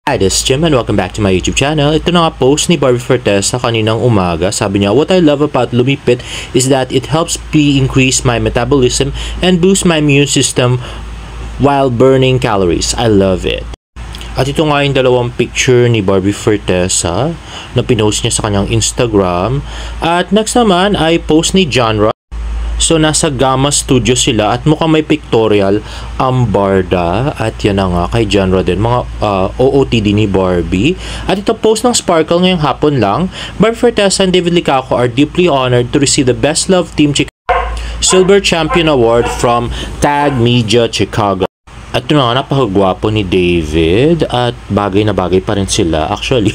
Hi, this is Jim and welcome back to my YouTube channel. Ito na nga post ni Barbie Fortesa kaninang umaga. Sabi niya, what I love about Lumipit is that it helps me increase my metabolism and boost my immune system while burning calories. I love it. At ito nga yung dalawang picture ni Barbie Fortesa na pinost niya sa kanyang Instagram. At next naman ay post ni Genre. So, nasa Gamma Studio sila at mukhang may pictorial ang Barda at yan na nga kay Genre din, mga OOTD ni Barbie. At ito post ng Sparkle ngayong hapon lang. Barbie Fortesa and David Licauco are deeply honored to receive the Best Love Team Chicago Silver Champion Award from Tag Media Chicago. At ito nga, napakagwapo ni David at bagay na bagay pa rin sila actually.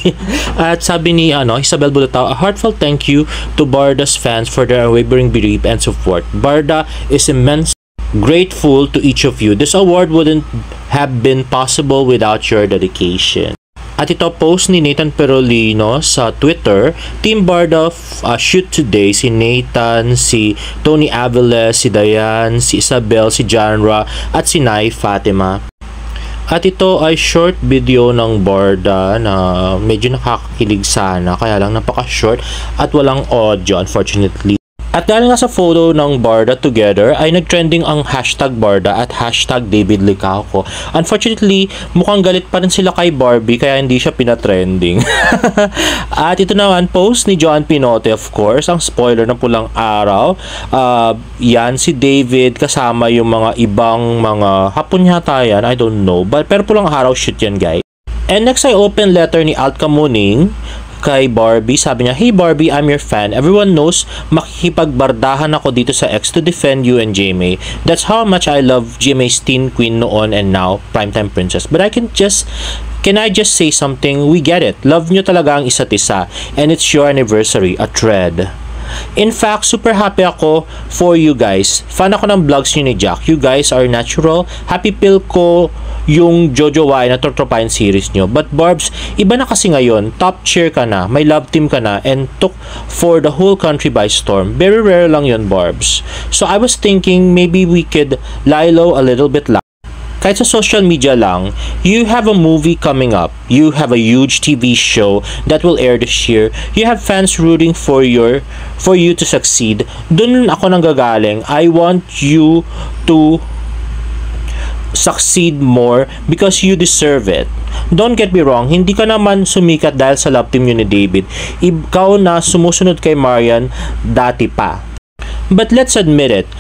At sabi ni Isabel Bulatao, a heartfelt thank you to Barda's fans for their unwavering belief and support. Barda is immensely grateful to each of you. This award wouldn't have been possible without your dedication. At ito post ni Nathan Perolino sa Twitter, Team Barda shoot today, si Nathan, si Tony Aviles, si Diane, si Isabel, si Genre, at si Nay Fatima. At ito ay short video ng Barda na medyo nakakakilig sana, kaya lang napaka-short at walang audio unfortunately. At dahil nga sa photo ng Barda together ay nag-trending ang hashtag Barda at hashtag David Licauco. Unfortunately, mukhang galit pa rin sila kay Barbie kaya hindi siya pinatrending. At ito naman, post ni John Pinote of course, ang spoiler ng Pulang Araw. Yan, si David kasama yung mga ibang mga hapon yata yan, I don't know. Pero Pulang Araw shoot yan guys. And next ay open letter ni Alt Kamuning kay Barbie. Sabi niya, hey Barbie, I'm your fan. Everyone knows makikipagbardahan ako dito sa X to defend you and GMA. That's how much I love GMA's teen queen noon and now primetime princess. But can I just say something? We get it. Love nyo talaga ang isa't isa. And it's your anniversary, a thread. In fact, super happy ako for you guys. Fan ako ng vlogs nyo ni Jack. You guys are natural. Happy pill ko yung Jojo Y na Trotropayan series nyo. But Barbs, iba na kasi ngayon. Top cheer ka na, may love team ka na, and took for the whole country by storm. Very rare lang yun, Barbs. So I was thinking maybe we could lie low a little bit lang. Kahit sa social media lang, you have a movie coming up. You have a huge TV show that will air this year. You have fans rooting for you to succeed. Dun ako nang gagaling. I want you to succeed more because you deserve it. Don't get me wrong, hindi ka naman sumikat dahil sa love team yun ni David. Ikaw na sumusunod kay Marian dati pa. But let's admit it,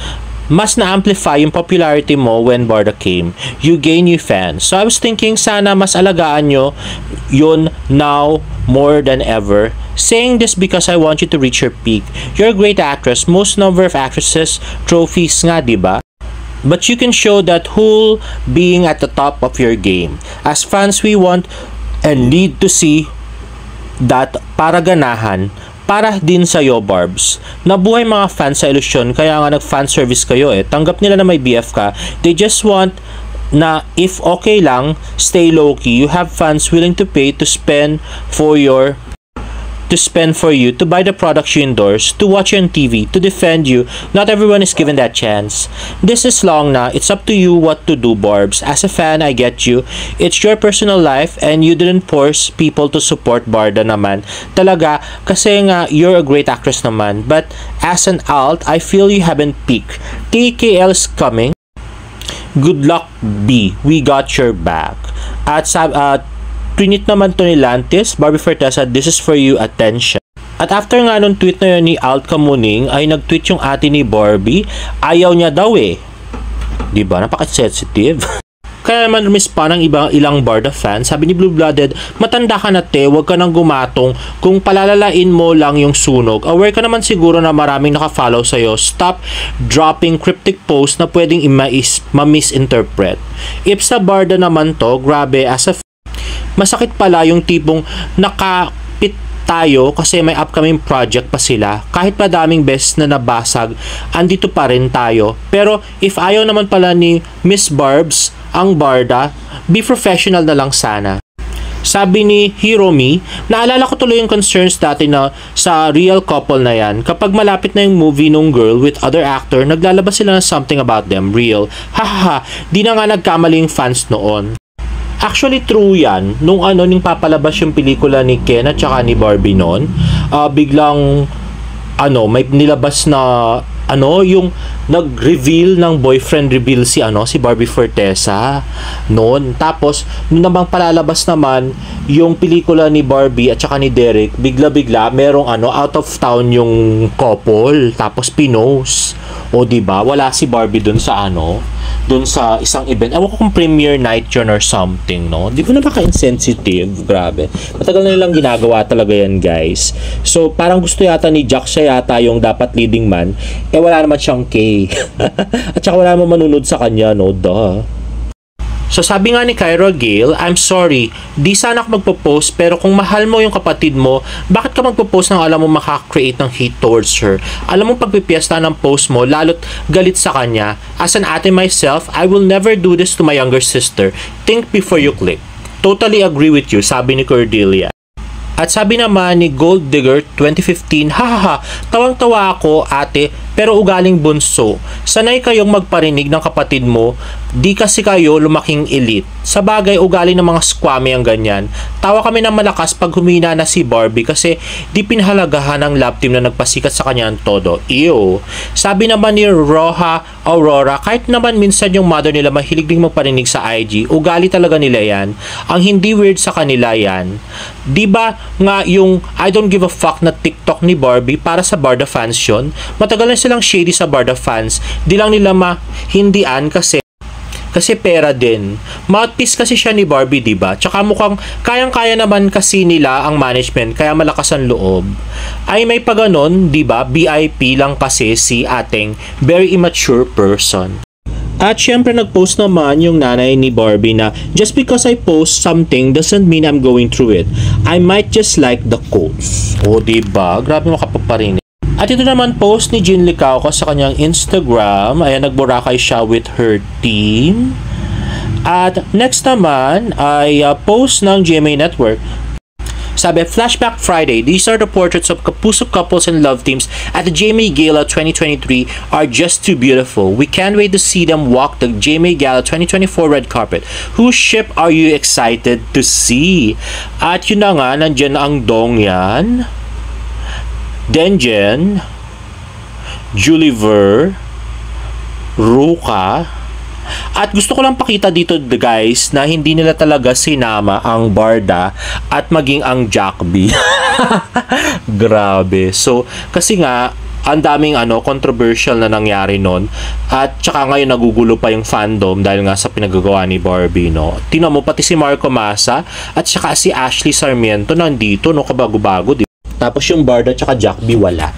mas na-amplify yung popularity mo when Barda came. You gain new fans. So I was thinking, sana mas alagaan nyo yun now more than ever. Saying this because I want you to reach your peak. You're a great actress. Most number of actresses, trophies nga, diba? But you can show that whole being at the top of your game. As fans, we want and need to see that para ganahan. Para din sa'yo, Barbs. Nabuhay mga fans sa ilusyon, kaya nga nag-fan service kayo eh. Tanggap nila na may BF ka. They just want na if okay lang, stay low-key. You have fans willing to pay to spend for you, to buy the products you endorse, to watch you on TV, to defend you. Not everyone is given that chance. This is long na. It's up to you what to do, Barbs. As a fan, I get you. It's your personal life and you didn't force people to support Barda naman. Talaga, kasi nga, you're a great actress naman. But as an alt, I feel you haven't peaked. TKL is coming. Good luck, B. We got your back. At tweet naman to ni Lantis, Barbie Fortesa, this is for you, attention. At after nga nung tweet na yun ni Alt Kamuning, ay nag-tweet yung ate ni Barbie, ayaw niya daw eh. Diba? Napaka-sensitive. Kaya naman rumispa ng ilang Barda fans, sabi ni Blue Blooded, matanda ka na te, huwag ka nang gumatong, kung palalalain mo lang yung sunog. Aware ka naman siguro na maraming nakafollow sa'yo. Stop dropping cryptic posts na pwedeng ma-misinterpret. If sa Barda naman to, grabe, as a masakit pala yung tipong nakapit tayo kasi may upcoming project pa sila. Kahit pa daming beses na nabasag, andito pa rin tayo. Pero if ayaw naman pala ni Miss Barbs ang Barda, be professional na lang sana. Sabi ni Hiromi, naalala ko tuloy yung concerns dati na sa real couple na yan. Kapag malapit na yung movie nung girl with other actor, naglalabas sila ng something about them, real. Hahaha, di na nga nagkamali yung fans noon. Actually, true yan. Nung papalabas yung pelikula ni Ken at saka ni Barbie noon, biglang, may nilabas na, yung nag-reveal ng boyfriend reveal si Barbie Fortesa noon. Tapos nung namang palalabas naman yung pelikula ni Barbie at saka ni Derek, bigla-bigla merong out of town yung couple, tapos pinos. O di ba? Wala si Barbie dun sa dun sa isang event. Ewan ko kung premiere night yun or something, no? Di ko na baka-insensitive. Grabe. Matagal na nilang ginagawa talaga yan, guys. So, parang gusto yata ni Jack, siya yata yung dapat leading man. Wala naman siyang K. At saka wala naman manunod sa kanya, no? Duh. So sabi nga ni Kyra Gale, I'm sorry, di sana ako magpo-post, pero kung mahal mo yung kapatid mo, bakit ka magpo-post nang alam mo makaka-create ng hate towards her? Alam mo pagpipiesta ng post mo, lalo't galit sa kanya. As an ate myself, I will never do this to my younger sister. Think before you click. Totally agree with you, sabi ni Cordelia. At sabi naman ni Gold Digger 2015, hahaha, tawang-tawa ako ate, pero ugaling bunso. Sanay kayong magparinig ng kapatid mo, di kasi kayo lumaking elite. Sa bagay, ugali ng mga squammy ang ganyan. Tawa kami ng malakas pag humina na si Barbie kasi di pinahalagahan ng love team na nagpasikat sa kanya ang todo. Ew. Sabi naman ni Roha Aurora, kahit naman minsan yung mother nila mahilig ding magparinig sa IG, ugali talaga nila yan. Ang hindi weird sa kanila yan. Diba nga yung I don't give a fuck na TikTok ni Barbie para sa Barda fans yun? Matagal na silang shady sa Barda fans. Di lang nila mahindian kasi pera din. Mouthpiece kasi siya ni Barbie, diba? Tsaka mukhang kayang-kaya naman kasi nila ang management, kaya malakas ang loob. Ay may paganon, diba? BIP lang kasi si ating very immature person. At syempre nag-post naman yung nanay ni Barbie na just because I post something doesn't mean I'm going through it. I might just like the quotes. O diba? Grabe makapaparinig. At ito naman post ni Jean Licauco sa kanyang Instagram. Ayan, nagburakay siya with her team. At next naman ay post ng GMA Network. Sabi, Flashback Friday, these are the portraits of Kapuso couples and love teams at the GMA Gala 2023 are just too beautiful. We can't wait to see them walk the GMA Gala 2024 red carpet. Whose ship are you excited to see? At yun na nga, nandyan ang Dongyan, Denjen, Juliver, Ruka, at gusto ko lang pakita dito guys na hindi nila talaga sinama ang Barda at maging ang Jackby. Grabe. So, kasi nga, ang daming controversial na nangyari nun at tsaka ngayon nagugulo pa yung fandom dahil nga sa pinagagawa ni Barbie, no? Tingnan mo, pati si Marco Massa at tsaka si Ashley Sarmiento nandito, no? Kabago-bago, di ba? Tapos yung Barda tsaka Jackby wala.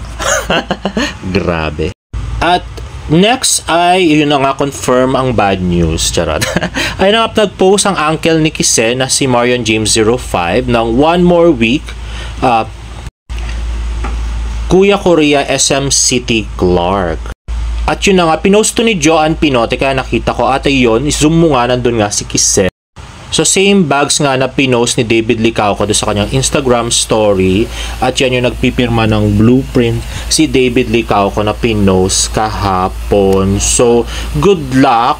Grabe. At next ay, yun na nga, confirm ang bad news. Charot. Ay na nga, nag-post ang uncle ni Kise na si Marion James 05 ng one more week. Kuya Korea SM City Clark. At yun na nga, pinost to ni Joanne Pinote kaya nakita ko. At yun, zoom mo nga, nandun nga si Kise. So, same bags nga na pinost ni David Licauco doon sa kanyang Instagram story. At yan yung nagpipirma ng blueprint si David Licauco na pinost kahapon. So, good luck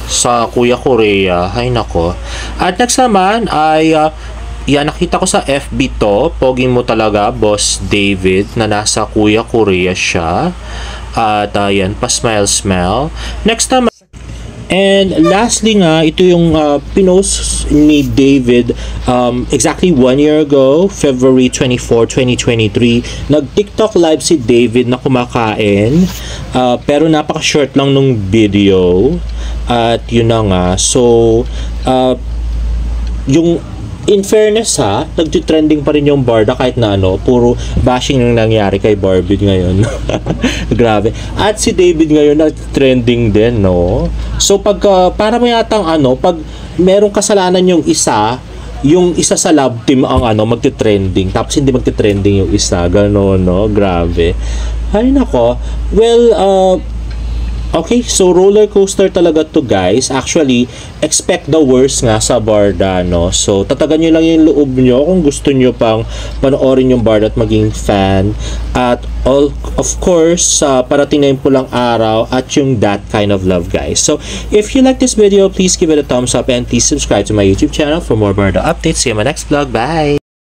sa Kuya Korea. Ay, nako. At next naman ay yan, nakita ko sa FB to. Pogi mo talaga, Boss David, na nasa Kuya Korea siya. At yan, pa-smile-smile. Next naman, and lastly nga, ito yung pinost ni David exactly 1 year ago, February 24, 2023. Nag-TikTok live si David na kumakain. Pero napaka-short lang nung video. At yun na nga. So, yung in fairness ha, nagtitrending pa rin yung Barda kahit na puro bashing yung nangyari kay Barbie ngayon. Grabe. At si David ngayon nagtitrending din, no? So pag para mo yatang pag merong kasalanan yung isa sa love team ang magtitrending, tapos hindi magtitrending yung isa, gano'n, no? Grabe. Ay nako. Well, Okay, so roller coaster talaga to guys. Actually, expect the worst nga sa Barda, no? So, tatagan nyo lang yung loob nyo kung gusto nyo pang panoorin yung Barda at maging fan. At all, of course, parating na yung pulang araw at yung That Kind of Love, guys. So, if you like this video, please give it a thumbs up and please subscribe to my YouTube channel for more Barda updates. See you in my next vlog. Bye!